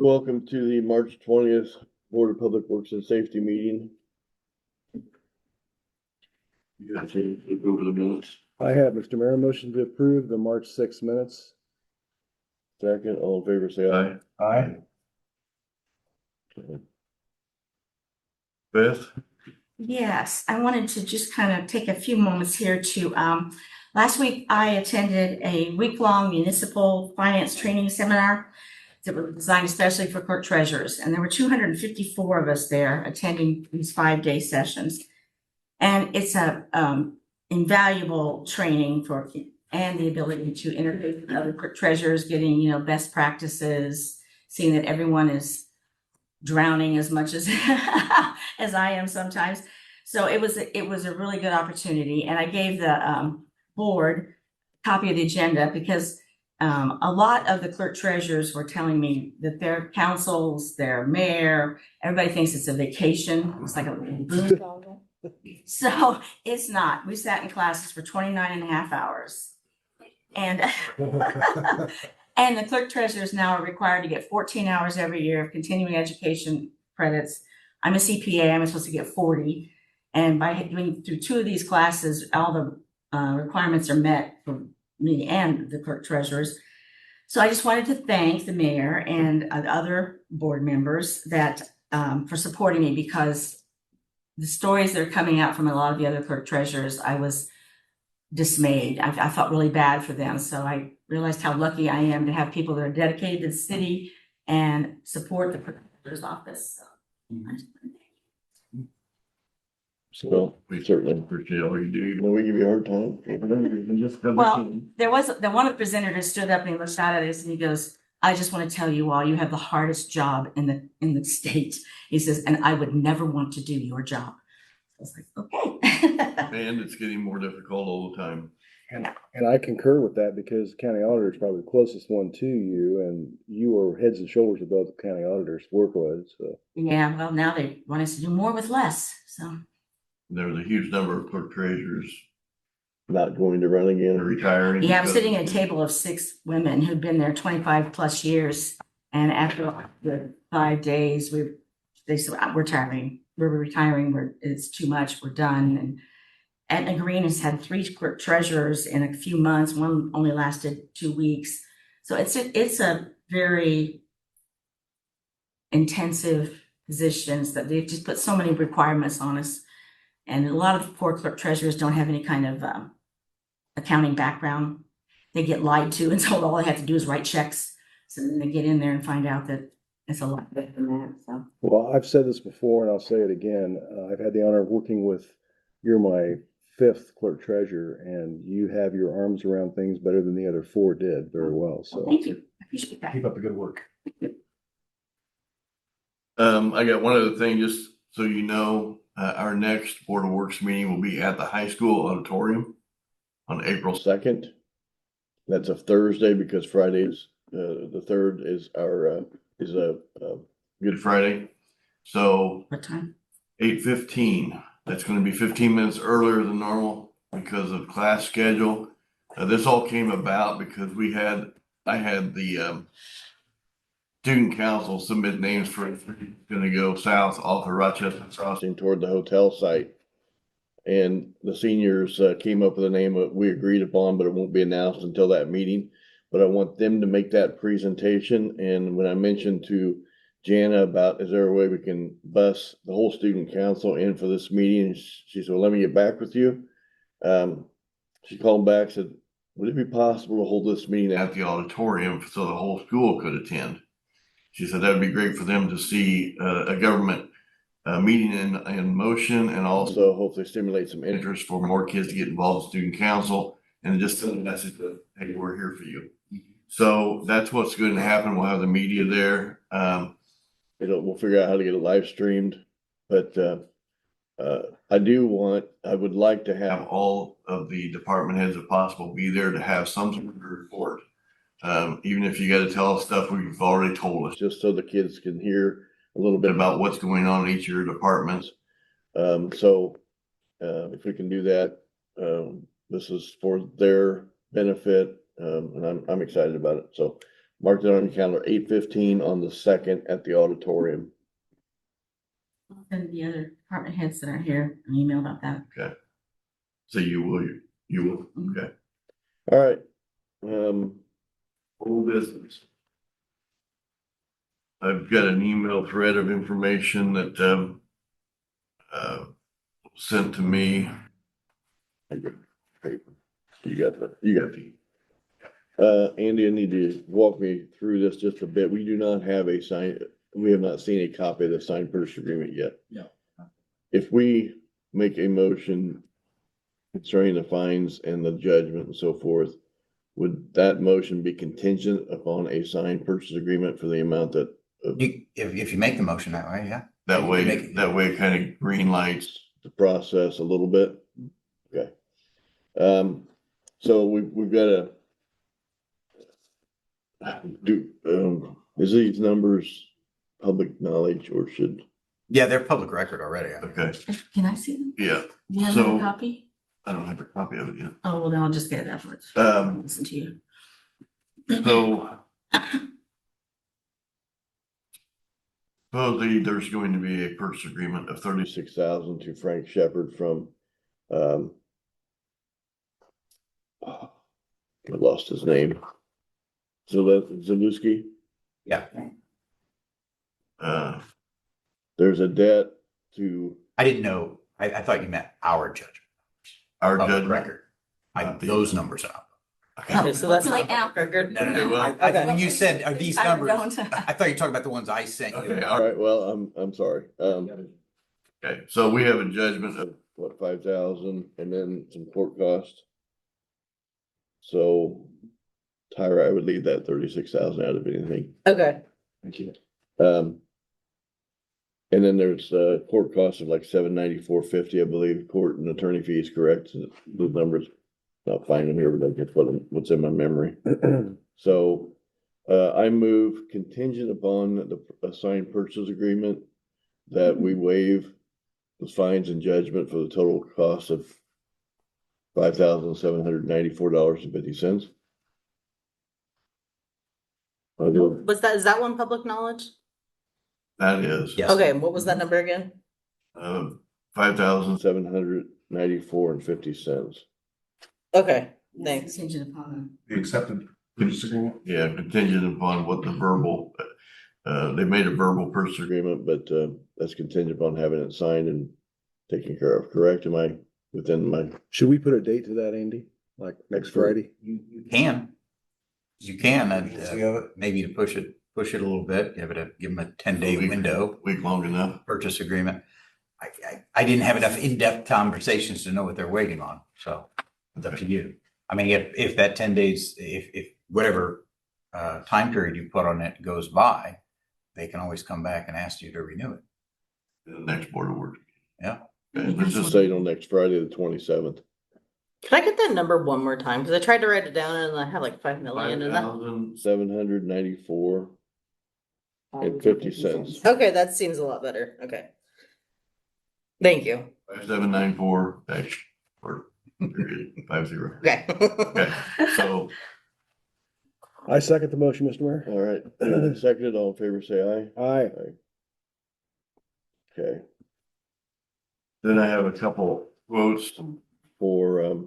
Welcome to the March 20th Board of Public Works and Safety meeting. You got to look over the minutes. I have, Mr. Mayor, motion to approve the March 6 minutes. Second, all in favor, say aye. Aye. Beth? Yes, I wanted to just kind of take a few moments here to, last week I attended a week-long municipal finance training seminar that was designed especially for clerk treasurers, and there were 254 of us there attending these 5-day sessions. And it's a invaluable training for, and the ability to interface with other clerk treasurers, getting, best practices, seeing that everyone is drowning as much as as I am sometimes. So it was a really good opportunity, and I gave the board a copy of the agenda because a lot of the clerk treasurers were telling me that their councils, their mayor, everybody thinks it's a vacation. It's like a boondoggle. So it's not. We sat in classes for 29 and a half hours. And and the clerk treasurers now are required to get 14 hours every year of continuing education credits. I'm a CPA, I'm supposed to get 40. And by doing through 2 of these classes, all the requirements are met for me and the clerk treasurers. So I just wanted to thank the mayor and the other board members that for supporting me, because the stories that are coming out from a lot of the other clerk treasurers, I was dismayed. I felt really bad for them. So I realized how lucky I am to have people that are dedicated to the city and support the clerk treasurer's office. So Well, we certainly appreciate all you do. We give you a hard time. Well, there was one of the presenters stood up and he looked at us and he goes, "I just want to tell you all, you have the hardest job in the state." He says, "and I would never want to do your job." I was like, okay. And it's getting more difficult all the time. And I concur with that because county auditor is probably the closest one to you, and you are heads and shoulders above the county auditor's workload, so. Yeah, well, now they want us to do more with less, so. There's a huge number of clerk treasurers not going to run again or retiring. Yeah, I'm sitting at a table of 6 women who've been there 25 plus years. And after the 5 days, they said, we're retiring, it's too much, we're done. And Aetna Green has had 3 clerk treasurers in a few months. One only lasted 2 weeks. So it's a very intensive positions that they've just put so many requirements on us. And a lot of poor clerk treasurers don't have any kind of accounting background. They get lied to and told all they have to do is write checks. So then they get in there and find out that it's a lot better than that. So. Well, I've said this before and I'll say it again. I've had the honor of working with, you're my 5th clerk treasurer, and you have your arms around things better than the other 4 did very well. So Thank you. I appreciate that. keep up the good work. I got one other thing, just so you know, our next Board of Works meeting will be at the high school auditorium on April 2nd. That's a Thursday because Friday's, the 3rd is our, is a Good Friday. So What time? 8:15. That's going to be 15 minutes earlier than normal because of class schedule. This all came about because I had the student council submit names for going to go south off of Rochester crossing toward the hotel site. And the seniors came up with a name that we agreed upon, but it won't be announced until that meeting. But I want them to make that presentation. And when I mentioned to Jana about, is there a way we can bus the whole student council in for this meeting? She said, well, let me get back with you. She called back, said, would it be possible to hold this meeting at the auditorium so the whole school could attend? She said, that'd be great for them to see a government meeting in motion, and also hopefully stimulate some interest for more kids to get involved in student council and just send a message that, hey, we're here for you. So that's what's going to happen. We'll have the media there. We'll figure out how to get it live streamed, but I would like to have all of the department heads, if possible, be there to have some sort of report. Even if you got to tell us stuff we've already told us, just so the kids can hear a little bit about what's going on in each of your departments. If we can do that, this is for their benefit, and I'm excited about it. So mark it on your calendar, 8:15 on the 2nd at the auditorium. And the other department heads that are here, an email about that. So you will, Mhm. okay. All right. Old business. I've got an email thread of information that, sent to me. You got the. Andy, I need to walk me through this just a bit. We do not have we have not seen a copy of the signed purchase agreement yet. No. If we make a motion concerning the fines and the judgment and so forth, would that motion be contingent upon a signed purchase agreement for the amount that, If you make the motion that way, yeah. that You way, make it- that way it kind of green lights the process a little bit? Okay. So we've got to is these numbers public knowledge or should, Yeah, they're public record already. okay, Can I see them? yeah, Do you have So- a copy? I don't have a copy of it yet. Oh, well, then I'll just get it afterwards. Listen to you. So supposedly there's going to be a purchase agreement of 36,000 to Frank Shepherd from, I lost his name. Zalewski. Yeah. There's a debt to I didn't know. I thought you meant our judgment. our Public judgment. record. Those numbers are. Okay, so that's like not record. No, no, no. well, When you said, are these I don't numbers? know. I thought you were talking about the ones I sent you. Okay, all right, well, I'm sorry. Okay, so we have a judgment of what, 5,000 and then some court costs. So Tyra, I would leave that 36,000 out of anything. Okay. Thank you. And then there's court costs of like $794.50, I believe, court and attorney fees, correct? The numbers, not finding them here, but I guess what's in my memory. So I move contingent upon the assigned purchase agreement that we waive the fines and judgment for the total cost of $5,794.50. Is that one public knowledge? That is. Yes. Okay, what was that number again? $5,794.50. Okay, thanks. Contingent upon. The accepted purchase agreement? Yeah, contingent upon what the verbal, they made a verbal purchase agreement, but that's contingent upon having it signed and taken care of, correct? Am I within my? Should we put a date to that, Andy? Like next Friday? You can. You can, maybe to push it a little bit, give them a 10-day window, Week long enough. purchase agreement. I didn't have enough in-depth conversations to know what they're waiting on, so it's up to you. I mean, if that 10 days, if whatever time period you put on it goes by, they can always come back and ask you to renew it. The next board of work. Yeah. Okay, let's just say on next Friday, the 27th. Can I get that number one more time? Cause I tried to write it down and I had like 5 million in that. $5,794.50. Okay, that seems a lot better. Okay. Thank you. 5794 dash or period 50. Okay. Okay, so, I second the motion, Mr. Mayor. all right, seconded, all in favor, say aye. Aye. Okay. Then I have a couple quotes for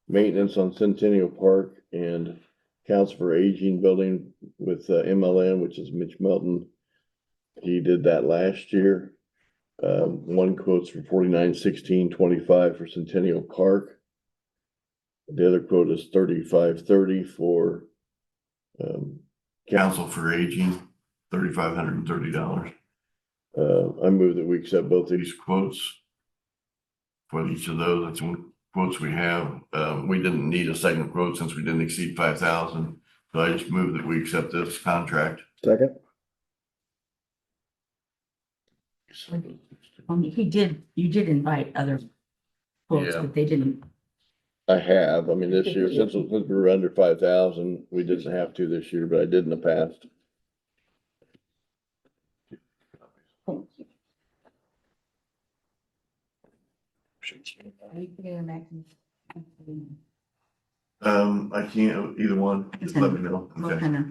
maintenance on Centennial Park and Council for Aging Building with MLN, which is Mitch Melton. He did that last year. One quote's for $49,1625 for Centennial Park. The other quote is $3530 for Council for Aging, $3,530. I move that we accept both these quotes for each of those. That's what quotes we have. We didn't need a second quote since we didn't exceed 5,000. So I just move that we accept this contract. Second? You did invite other quotes, Yeah. but they didn't. I have, I mean, this year, since we were under 5,000, we didn't have to this year, but I did in the past. I can't, either one, just let me know. What Okay. kind of,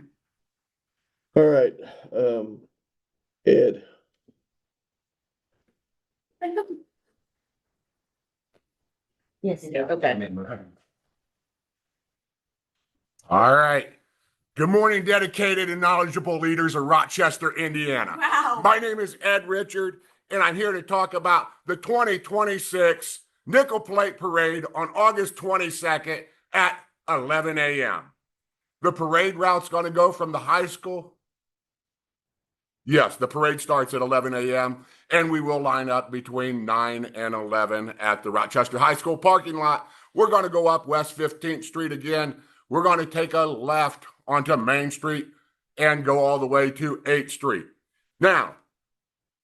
All right, Ed. Yes. Okay. All right. Good morning, dedicated and knowledgeable leaders of Rochester, Indiana. Wow. My name is Ed Richard, and I'm here to talk about the 2026 Nickel Plate Parade on August 22nd at 11 a.m. The parade route's going to go from the high school. Yes, the parade starts at 11 a.m. and we will line up between 9 and 11 at the Rochester High School parking lot. We're going to go up West 15th Street again. We're going to take a left onto Main Street and go all the way to 8th Street. Now,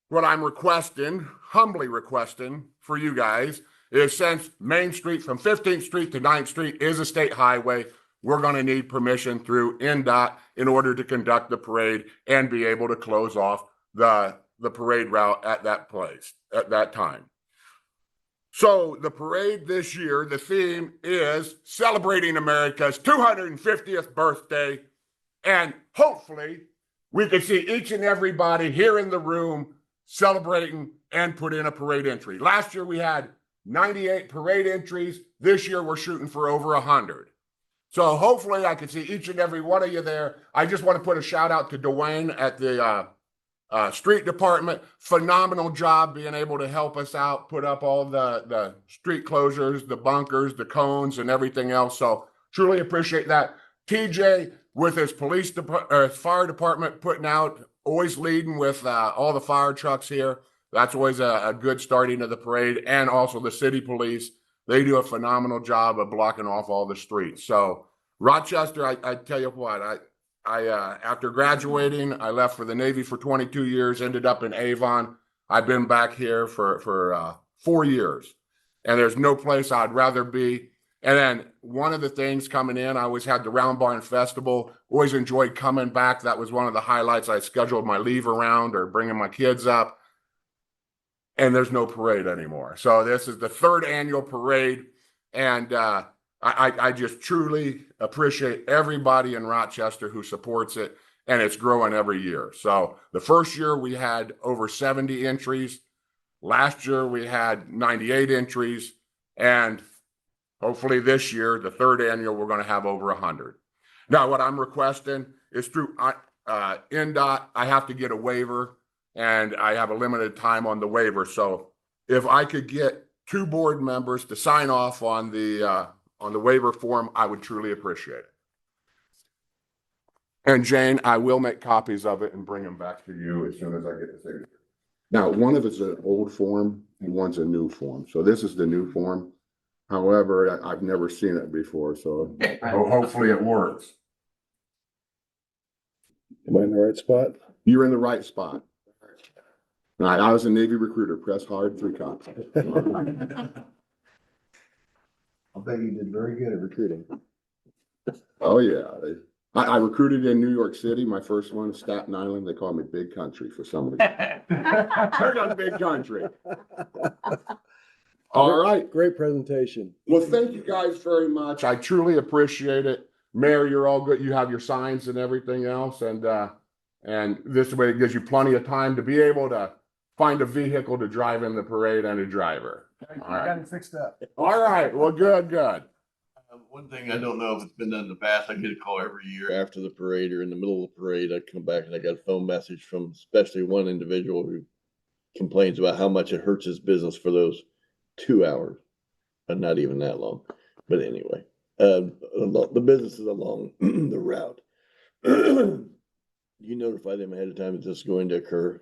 what I'm requesting, humbly requesting for you guys, is since Main Street from 15th Street to 9th Street is a state highway, we're going to need permission through NDOT in order to conduct the parade and be able to close off the parade route at that place, at that time. So the parade this year, the theme is celebrating America's 250th birthday. And hopefully we can see each and everybody here in the room celebrating and put in a parade entry. Last year we had 98 parade entries. This year we're shooting for over 100. So hopefully I can see each and every one of you there. I just want to put a shout out to Dwayne at the street department. Phenomenal job being able to help us out, put up all the street closures, the bunkers, the cones, and everything else. So truly appreciate that. TJ with his fire department putting out, always leading with all the fire trucks here. That's always a good starting of the parade. And also the city police. They do a phenomenal job of blocking off all the streets. So Rochester, I tell you what, I after graduating, I left for the Navy for 22 years, ended up in Avon. I've been back here for 4 years, and there's no place I'd rather be. And then one of the things coming in, I always had the Round Barn Festival, always enjoyed coming back. That was one of the highlights. I scheduled my leave around or bringing my kids up. And there's no parade anymore. So this is the 3rd annual parade. And I just truly appreciate everybody in Rochester who supports it. And it's growing every year. So the first year we had over 70 entries. Last year we had 98 entries. And hopefully this year, the 3rd annual, we're going to have over 100. Now, what I'm requesting is through NDOT, I have to get a waiver. And I have a limited time on the waiver. So if I could get 2 board members to sign off on the waiver form, I would truly appreciate it. And Jane, I will make copies of it and bring them back to you as soon as I get the signature. Now, one of it's an old form and one's a new form. So this is the new form. However, I've never seen it before. So hopefully it works. Am I in the right spot? You're in the right spot. I was a Navy recruiter. Press hard, 3 cops. I'll bet you did very good at recruiting. Oh, yeah. I recruited in New York City. My first one, Staten Island. They call me Big Country for some reason. They're not Big Country. All right. Great presentation. Well, thank you guys very much. I truly appreciate it. Mayor, you're all good. You have your signs and everything else. And this way it gives you plenty of time to be able to find a vehicle to drive in the parade and a driver. All right. Got it fixed up. All right. Well, good. One thing I don't know if it's been done in the past, I get a call every year after the parade or in the middle of the parade. I come back and I got a phone message from especially one individual who complains about how much it hurts his business for those 2 hours, but not even that long. But anyway, the business is along the route. You notify them ahead of time that this is going to occur?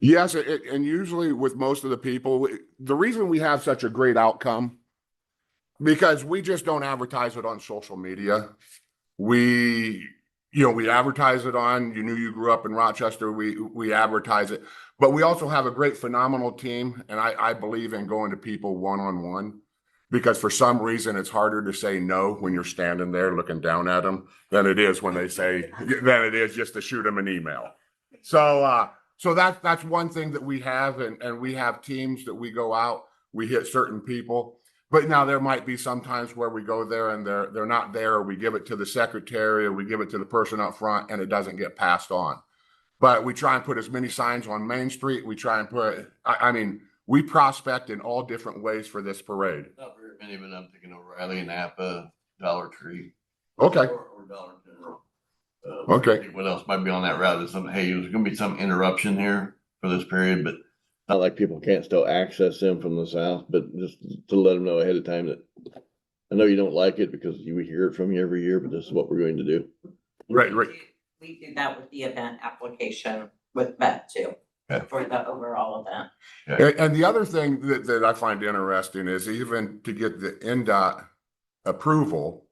Yes, and usually with most of the people, the reason we have such a great outcome, because we just don't advertise it on social media. We advertise it on, you knew you grew up in Rochester, we advertise it, but we also have a great, phenomenal team. And I believe in going to people one-on-one, because for some reason it's harder to say no when you're standing there looking down at them than it is when they say, than it is just to shoot them an email. So that's one thing that we have, and we have teams that we go out, we hit certain people. But now there might be some times where we go there and they're not there, or we give it to the secretary, or we give it to the person up front and it doesn't get passed on. But we try and put as many signs on Main Street. We try and put, I mean, we prospect in all different ways for this parade. Not very many, but I'm thinking O'Reilly, Napa, Dollar Tree. Okay. Or Dollar General. Okay. What else might be on that route is something, hey, there's gonna be some interruption here for this period, but Not like people can't still access them from the south, but just to let them know ahead of time that I know you don't like it because we hear it from you every year, but this is what we're going to do. Right. We do that with the event application with Beth too, Okay. for the overall event. And the other thing that I find interesting is even to get the NDOT approval,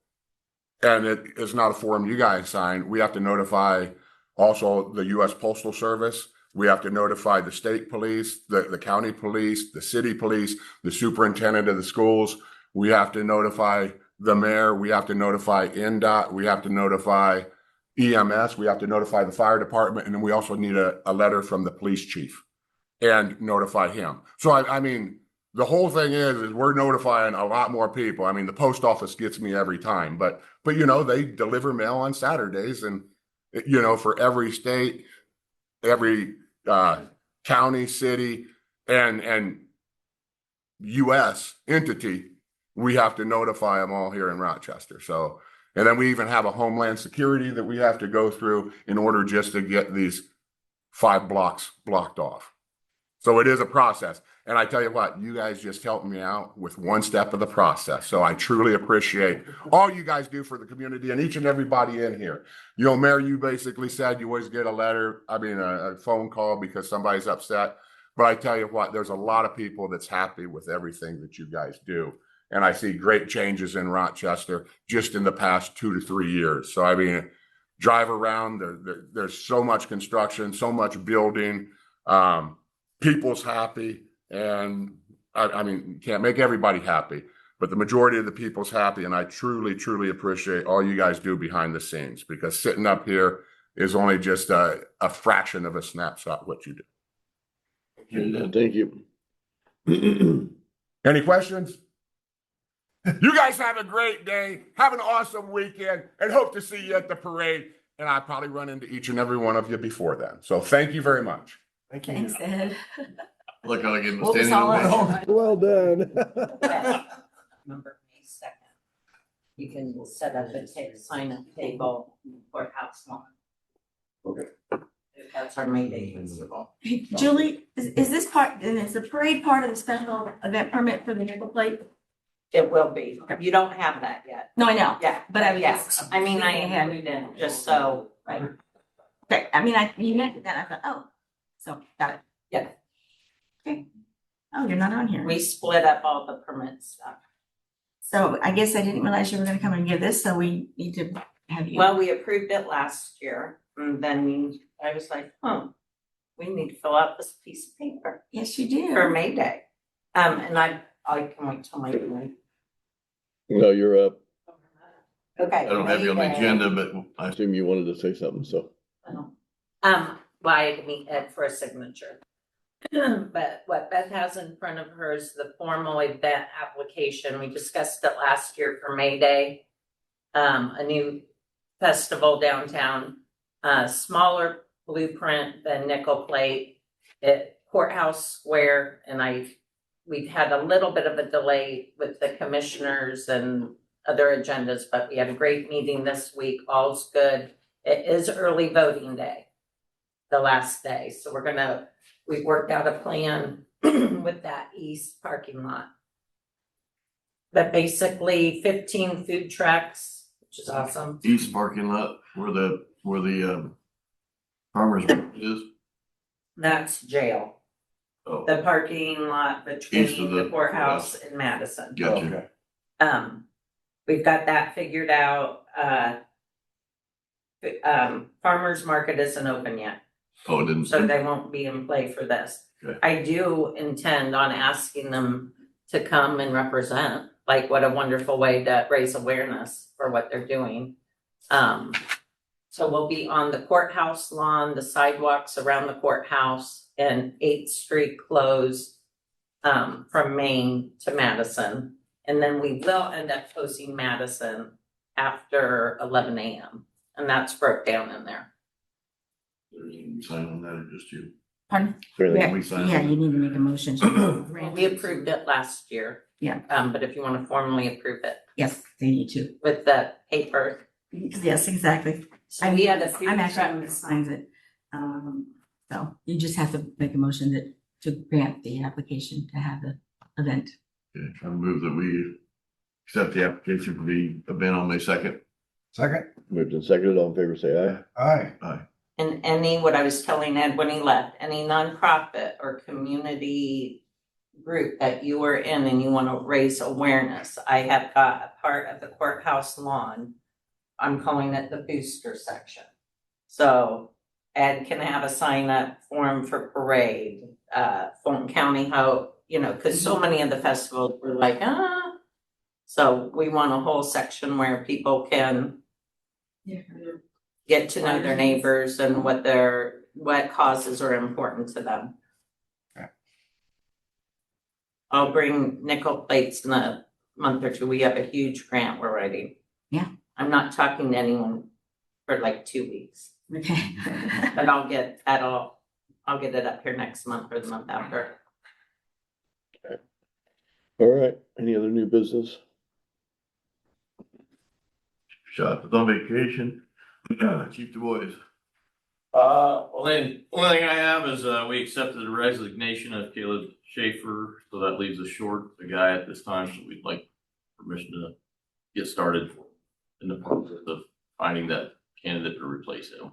and it is not a form you guys sign, we have to notify also the US Postal Service. We have to notify the state police, the county police, the city police, the superintendent of the schools. We have to notify the mayor. We have to notify NDOT. We have to notify EMS. We have to notify the fire department. And then we also need a letter from the police chief and notify him. So, I mean, the whole thing is we're notifying a lot more people. I mean, the post office gets me every time, but you know, they deliver mail on Saturdays, and you know, for every state, every county, city, and US entity, we have to notify them all here in Rochester. So, and then we even have a Homeland Security that we have to go through in order just to get these 5 blocks blocked off. So it is a process. And I tell you what, you guys just helped me out with one step of the process. So I truly appreciate all you guys do for the community and each and everybody in here. You know, Mayor, you basically said you always get a letter, a phone call because somebody's upset. But I tell you what, there's a lot of people that's happy with everything that you guys do. And I see great changes in Rochester just in the past 2 to 3 years. So, I mean, drive around, there's so much construction, so much building, people's happy. And I mean, you can't make everybody happy, but the majority of the people's happy. And I truly, truly appreciate all you guys do behind the scenes, because sitting up here is only just a fraction of a snapshot what you do. Thank you. Any questions? You guys have a great day. Have an awesome weekend, and hope to see you at the parade. And I'll probably run into each and every one of you before then. So thank you very much. Thanks, Ed. look, I'll give him a What was standing all ovation. that? Well done. Remember May 2nd. You can set up a sign up table in the courthouse lawn. Okay. That's our May Day festival. Hey, Julie, is this part, and is the parade part of the special event permit for the nickel plate? It will be. You don't have that yet. No, I know. Yeah, But I was yeah. just. I mean, I had it in just so. Right. Okay, I mean, you mentioned that, I thought, oh, so, got it. Yeah. Okay. Oh, you're not on here. We split up all the permit stuff. So I guess I didn't realize you were gonna come and give this, so we need to have you. Well, we approved it last year, and then I was like, we need to fill out this piece of paper Yes, you do. for May Day. And I can wait till my. No, you're up. Okay. I don't have you on the May Day. agenda, but I I assume you wanted to say something, so. Well, I had to meet Ed for a signature. But what Beth has in front of her is the formal event application. We discussed it last year for May Day. A new festival downtown, smaller blueprint than Nickel Plate at Courthouse Square. And we've had a little bit of a delay with the commissioners and other agendas, but we had a great meeting this week. All's good. It is early voting day, the last day. So we worked out a plan with that east parking lot. But basically 15 food trucks, which is awesome. east parking lot where the farmer's market is. That's jail. Oh, The parking lot East of between the the courthouse and Madison. gotcha. We've got that figured out. Farmer's market isn't open yet, Oh, it didn't. so they won't be in play for this. Okay. I do intend on asking them to come and represent, like what a wonderful way to raise awareness for what they're doing. So we'll be on the courthouse lawn, the sidewalks around the courthouse, and 8th Street closed from Main to Madison. And then we will end up closing Madison after 11 a.m. And that's broke down in there. You sign on that or just you? Pardon? Everything. Yeah, we sign yeah, on you need to make a motion. to grant We it. approved it last year. Yeah. But if you want to formally approve it Yes, they need to. with the paper. Yes, exactly. So we had a food I'm actually truck. one that signs it. So you just have to make a motion that to grant the application to have the event. Okay, I move that we accept the application for the event on May 2nd. Second? Moved and seconded, all in favor, say aye. Aye. And any, what I was telling Ed when he left, any nonprofit or community group that you are in and you want to raise awareness, I have got a part of the courthouse lawn. I'm calling it the booster section. So Ed can have a sign up form for parade, Fulton County Hope, you know, because so many of the festivals were like, So we want a whole section where people can get to know their neighbors and what causes are important to them. Okay. I'll bring nickel plates in a month or two. We have a huge grant we're writing. Yeah. I'm not talking to anyone for like 2 weeks, Okay. but I'll get it up here next month or the month after. All right, any other new business? Shot is on vacation. Chief Du Bois. Only thing I have is, we accepted the resignation of Caleb Schaefer, so that leaves us short a guy at this time, so we'd like permission to get started in the process of finding that candidate to replace him.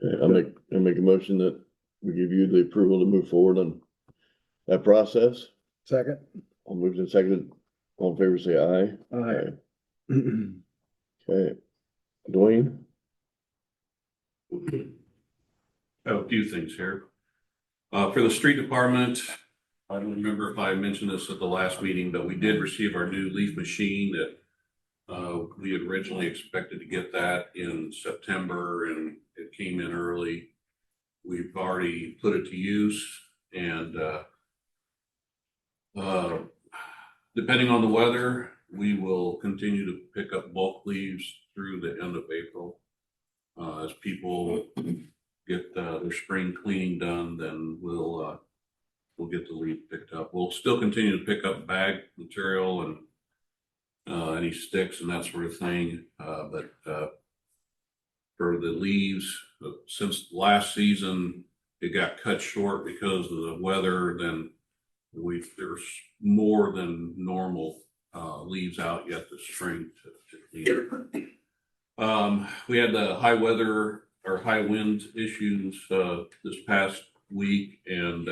Okay, I'll make a motion that we give you the approval to move forward on that process. Second. All moved and seconded, all in favor, say aye. Aye. Okay, Dwayne? I have a few things here. For the street department, I don't remember if I mentioned this at the last meeting, but we did receive our new leaf machine that we had originally expected to get that in September and it came in early. We've already put it to use and depending on the weather, we will continue to pick up bulk leaves through the end of April. As people get their spring cleaning done, then we'll get the leaf picked up. We'll still continue to pick up bag material and any sticks and that sort of thing. But for the leaves, since last season, it got cut short because of the weather, then there's more than normal leaves out yet this spring to clean. We had the high weather or high wind issues this past week, and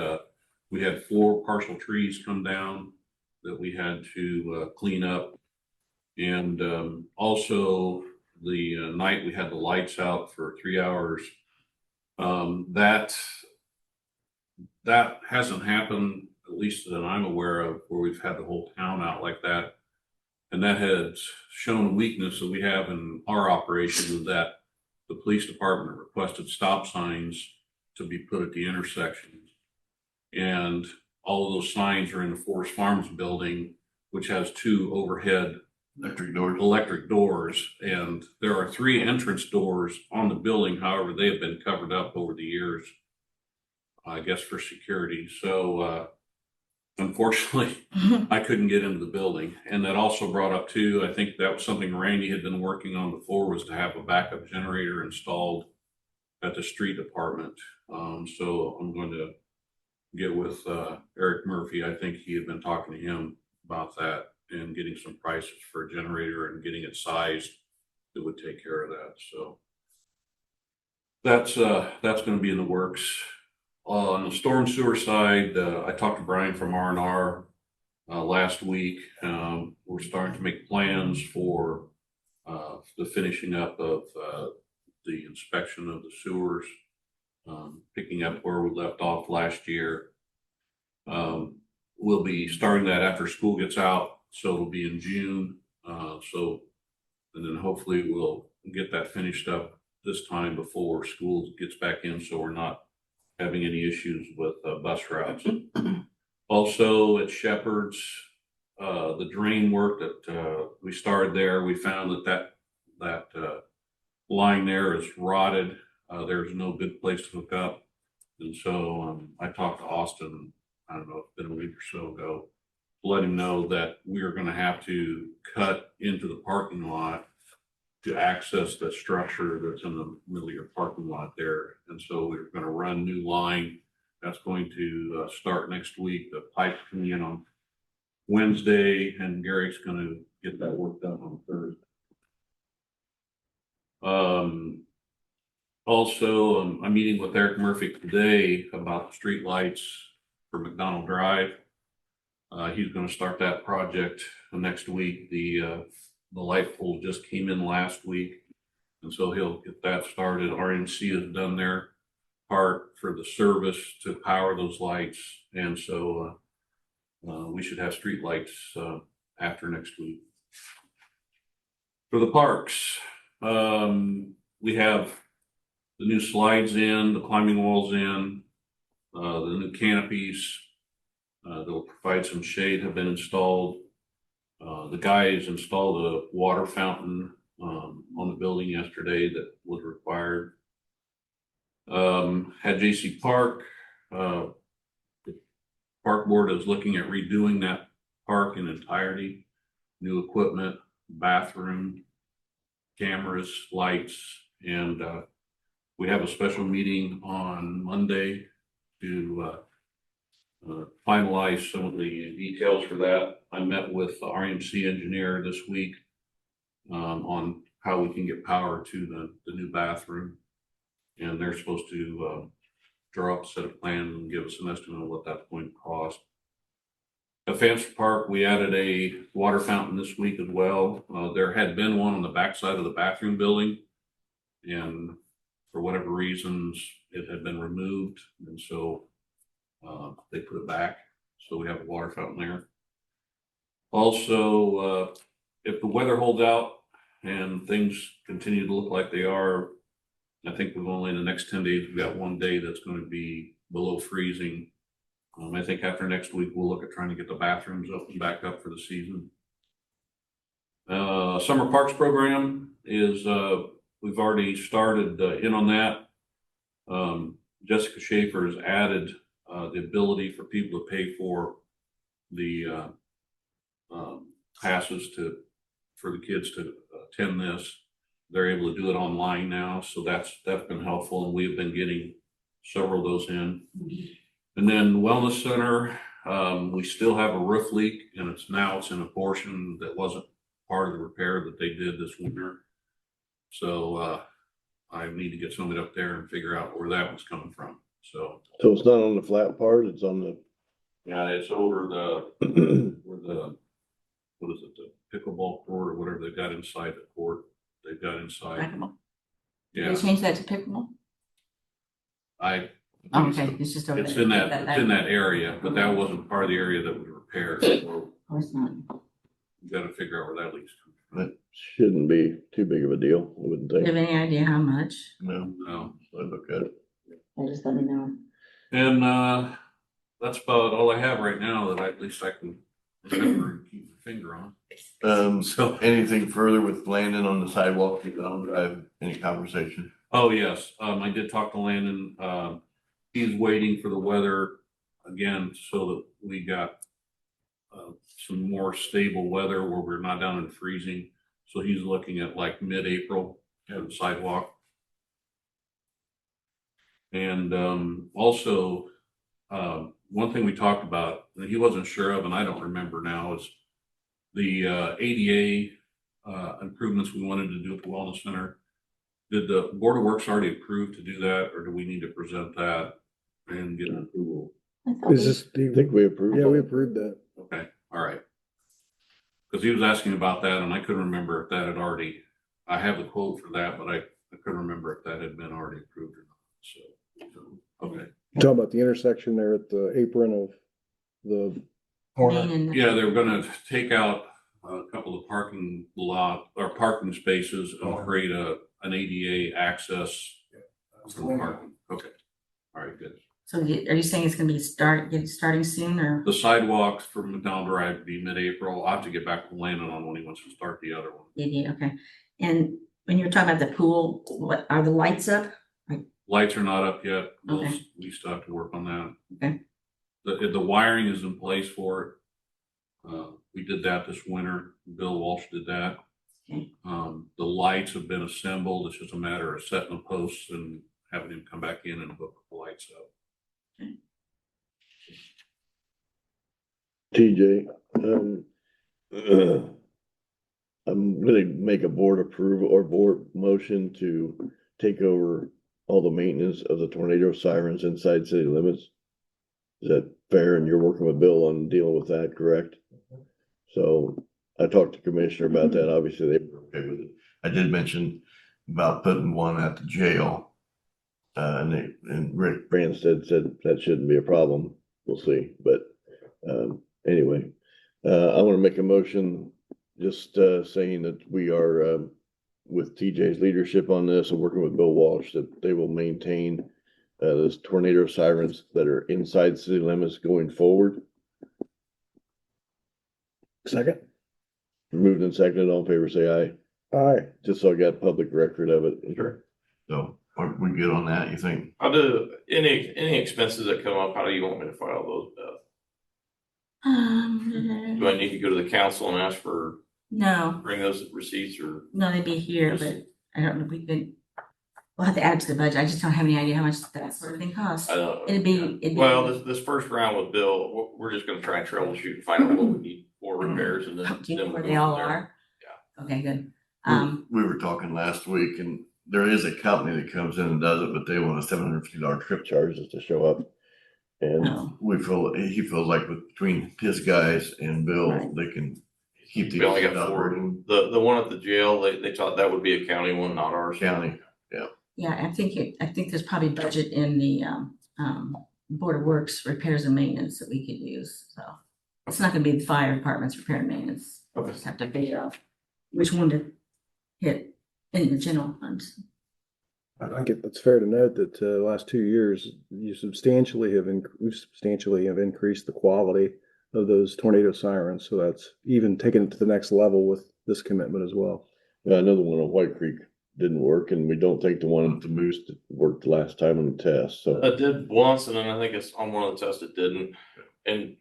we had 4 partial trees come down that we had to clean up. And also the night we had the lights out for 3 hours. That hasn't happened, at least that I'm aware of, where we've had the whole town out like that. And that has shown a weakness that we have in our operation, that the police department requested stop signs to be put at the intersections. And all of those signs are in the Forest Farms building, which has 2 overhead electric doors. And there are 3 entrance doors on the building. However, they have been covered up over the years, I guess for security. So, unfortunately, I couldn't get into the building. And that also brought up too, I think that was something Randy had been working on before, was to have a backup generator installed at the street department. So I'm going to get with Eric Murphy. I think he had been talking to him about that and getting some prices for a generator and getting it sized that would take care of that. So that's going to be in the works. On the storm sewer side, I talked to Brian from R&R last week. We're starting to make plans for the finishing up of the inspection of the sewers, picking up where we left off last year. We'll be starting that after school gets out, so it'll be in June. And then hopefully we'll get that finished up this time before school gets back in, so we're not having any issues with bus routes. Also at Shepherd's, the drain work that, we started there, we found that line there is rotted. There's no good place to hook up. And so, I talked to Austin, I don't know, it's been a week or so ago, to let him know that we are gonna have to cut into the parking lot to access the structure that's in the middle of your parking lot there. And so we're gonna run new line. That's going to start next week. The pipe's coming in on Wednesday, and Gary's gonna get that work done on Thursday. Also, I'm meeting with Eric Murphy today about the street lights for McDonald Drive. He's gonna start that project next week. The light pole just came in last week, and so he'll get that started. RMC has done their part for the service to power those lights, and so we should have street lights after next week. For the parks, we have the new slides in, the climbing walls in, the new canopies that will provide some shade have been installed. The guys installed a water fountain on the building yesterday that was required. At JC Park, the park board is looking at redoing that park in entirety. New equipment, bathroom, cameras, lights, and we have a special meeting on Monday to finalize some of the details for that. I met with the RMC engineer this week on how we can get power to the new bathroom. And they're supposed to draw up a set of plans and give us an estimate of what that's going to cost. At Fancy Park, we added a water fountain this week as well. There had been one on the backside of the bathroom building, and for whatever reasons, it had been removed, and so they put it back. So we have a water fountain there. Also, if the weather holds out and things continue to look like they are, I think we've only in the next 10 days, we've got one day that's going to be below freezing. I think after next week, we'll look at trying to get the bathrooms open back up for the season. Summer Parks program is, we've already started in on that. Jessica Schaefer has added the ability for people to pay for the passes for the kids to attend this. They're able to do it online now, so that's been helpful, and we've been getting several of those in. And then Wellness Center, we still have a roof leak, and it's in a portion that wasn't part of the repair that they did this winter. So I need to get somebody up there and figure out where that was coming from. So it's not on the flat part, it's on the, yeah, it's over where the what is it, the pickleball court or whatever they've got inside the court. They've got inside. Racquetball. Did Yeah, they change that to pickleball? Oh, okay, it's just over It's there. in it's in that area, but that wasn't part of the area that was repaired. So Of course not. we got to figure out where that leaks that shouldn't be too big of a deal, I wouldn't Do you think. have any idea how much? No, from. I look at it. Just let me know. And that's about all I have right now that at least I can remember and keep my finger on. So anything further with Landon on the sidewalk, McDonald Drive, any conversation? Oh, yes. I did talk to Landon. He's waiting for the weather again so that we got some more stable weather where we're not down in freezing. So he's looking at like mid-April at the sidewalk. And also, one thing we talked about that he wasn't sure of, and I don't remember now, is the ADA improvements we wanted to do at the Wellness Center. Did the Board of Works already approve to do that, or do we need to present that and get an approval? Is this, I think we approved. Yeah, we approved that. Okay, all right. Because he was asking about that, and I couldn't remember if that had already, I have the quote for that, but I couldn't remember if that had been already approved or not. So, okay. Talking about the intersection there at the apron of the corner. And Yeah, they were gonna take out a couple of parking spaces and create an ADA access for the parking. Okay, all right, good. So are you saying it's gonna be starting soon or? The sidewalks from McDonald Drive would be mid-April. I'll have to get back to Landon on when he wants to start the other one. Yeah, okay. And when you're talking about the pool, what, are the lights up? Lights are not up yet. Okay. We still have to work on that. Okay. The wiring is in place for it. We did that this winter. Bill Walsh did that. Okay. The lights have been assembled. It's just a matter of setting the posts and having him come back in and hook the lights up. TJ, I'm gonna make a board approval or board motion to take over all the maintenance of the tornado sirens inside city limits. Is that fair? And you're working with Bill on dealing with that, correct? So I talked to Commissioner about that. Obviously, they were okay with it. I did mention about putting one at the jail. And Rick Branstad said that shouldn't be a problem. We'll see, but, anyway, I want to make a motion just, saying that we are, with TJ's leadership on this and working with Bill Walsh, that they will maintain, those tornado sirens that are inside city limits going forward. Second? Moved and seconded, all in favor, say aye. Aye. Just so I got public record of it. Sure. So, are we good on that, you think? How do, any expenses that come up, how do you want me to file those, Beth? Do I need to go to the council and ask for, No, bring those receipts or? no, they'd be here, but I don't know if we could. We'll have to add it to the budget. I just don't have any idea how much that sort of thing costs. I don't. It'd be. Well, this first round with Bill, we're just gonna try and troubleshoot and find out what we need for repairs and then. Do you know then where we'll they go all from there. are? Yeah. Okay, good. We were talking last week and there is a company that comes in and does it, but they want a $750 trip charge just to show up. And Oh. he feels like between his guys and Bill, Right. they can keep the We only got four. operating The one at the jail, they thought that would be a county one, not ours. county. Yeah, I think there's probably budget in the, Board of Works repairs and maintenance that we could use, so. It's not gonna be the fire department's repair and maintenance. We'll Okay. just have to figure out which one to hit in the general fund. I think it's fair to note that, the last 2 years, we've substantially have increased the quality of those tornado sirens. So that's even taken it to the next level with this commitment as well. Another one on White Creek didn't work and we don't think the one at the Moose that worked last time on the test, so. It did once and then I think it's on one of the tests it didn't. And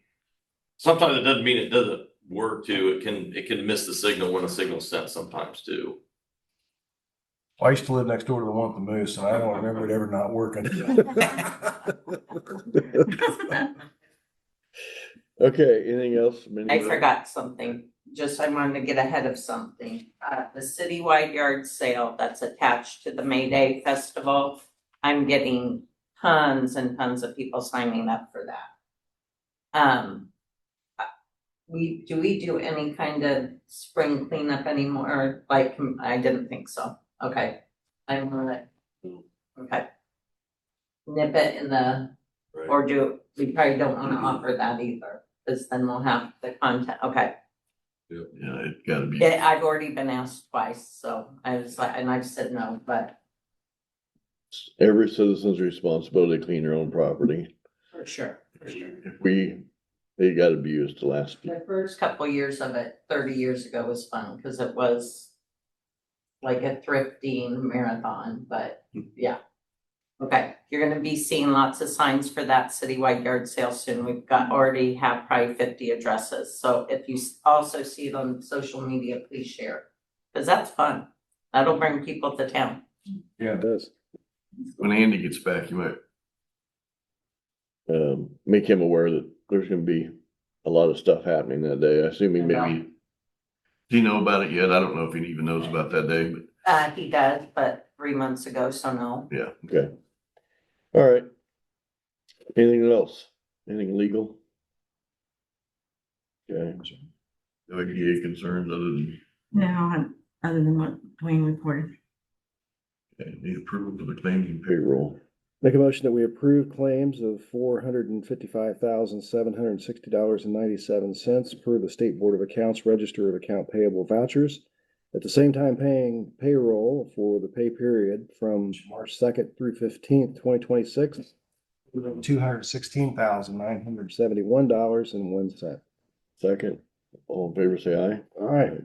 sometimes it doesn't mean it doesn't work too. It can miss the signal when the signal's sent sometimes too. I used to live next door to the one at the Moose, and I don't remember it ever not working. Okay, anything else? I forgot something, I wanted to get ahead of something. The citywide yard sale that's attached to the May Day festival, I'm getting tons and tons of people signing up for that. Do we do any kind of spring cleanup anymore? Like, I didn't think so. Okay. I'm gonna, okay. Nip it in the, Right. or we probably don't wanna offer that either, because then we'll have the content, okay. Yeah, it gotta be. Yeah, I've already been asked twice, so I was like, and I've said no, but Every citizen's responsibility to clean their own property. for sure. They gotta be used to last. The first couple years of it, 30 years ago was fun, because it was like a thrifting marathon, but yeah. Okay, you're gonna be seeing lots of signs for that citywide yard sale soon. We've already have probably 50 addresses. So if you also see it on social media, please share. Cause that's fun. That'll bring people to town. Yeah, it does. When Andy gets back, you might make him aware that there's gonna be a lot of stuff happening that day. I assume he maybe. Does he know about it yet? I don't know if he even knows about that day, but He does, but 3 months ago, so no. yeah, okay. All right. Anything else? Anything legal? Okay. No ADA concerns other than, No, other than what Dwayne reported. okay, need approval for the claims and payroll. Make a motion that we approve claims of $455,760.97 per the State Board of Accounts Register of Account Payable Vouchers. At the same time, paying payroll for the pay period from March 2nd through 15th, 2026 $216,971.01. Second, all in favor, say aye. All right.